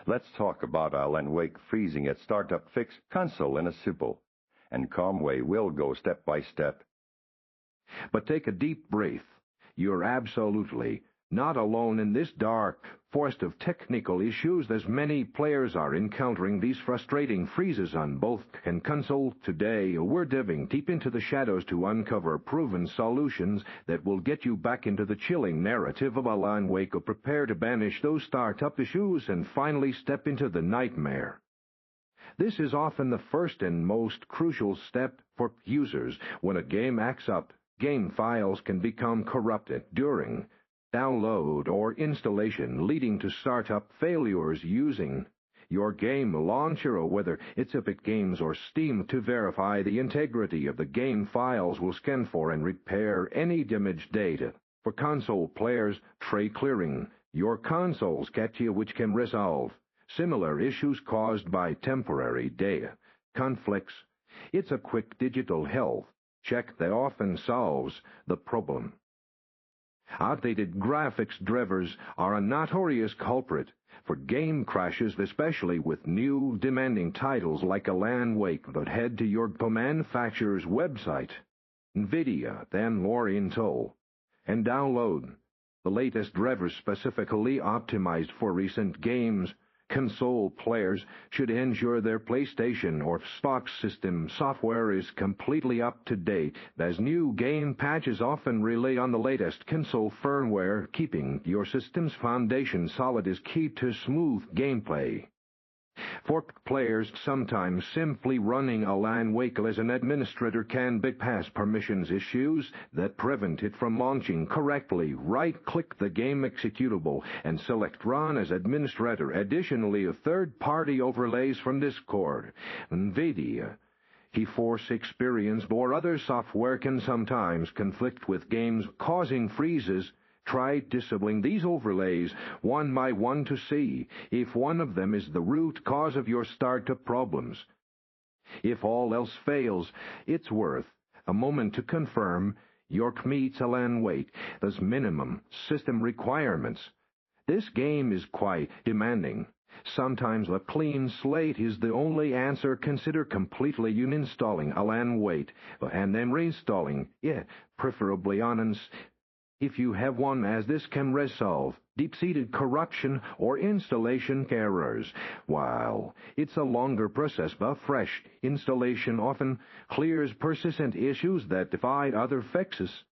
Let's talk about Alan Wake freezing at Startup Fix console in a simple and calm way. We'll go step by step. But take a deep breath. You're absolutely not alone in this dark forest of technical issues, as many players are encountering these frustrating freezes on both console. Today, we're diving deep into the shadows to uncover proven solutions that will get you back into the chilling narrative of Alan Wake. Prepare to banish those startup issues and finally step into the nightmare. This is often the first and most crucial step for users. When a game acts up, game files can become corrupted during download or installation, leading to startup failures. Using your game launcher, or whether it's Epic Games or Steam, to verify the integrity of the game files, will scan for and repair any damaged data. For console players, tray clearing your console's cache, which can resolve similar issues caused by temporary data conflicts. It's a quick digital health check that often solves the problem. Outdated graphics drivers are a notorious culprit for game crashes, especially with new demanding titles like Alan Wake. But head to your manufacturer's website, NVIDIA, then or Intel, and download the latest drivers specifically optimized for recent games. Console players should ensure their PlayStation or Xbox system software is completely up to date, as new game patches often rely on the latest console firmware. Keeping your system's foundation solid is key to smooth gameplay. For players, sometimes simply running Alan Wake as an administrator can bypass permissions issues that prevent it from launching correctly. Right-click the game executable and select Run as administrator. Additionally, third-party overlays from Discord, NVIDIA, GeForce Experience, or other software can sometimes conflict with games, causing freezes. Try disabling these overlays one by one to see if one of them is the root cause of your startup problems. If all else fails, it's worth a moment to confirm your meets Alan Wake's minimum system requirements. This game is quite demanding. Sometimes a clean slate is the only answer. Consider completely uninstalling Alan Wake and then reinstalling it, preferably on if you have one, as this can resolve deep-seated corruption or installation errors. While it's a longer process, but fresh installation often clears persistent issues that defy other fixes.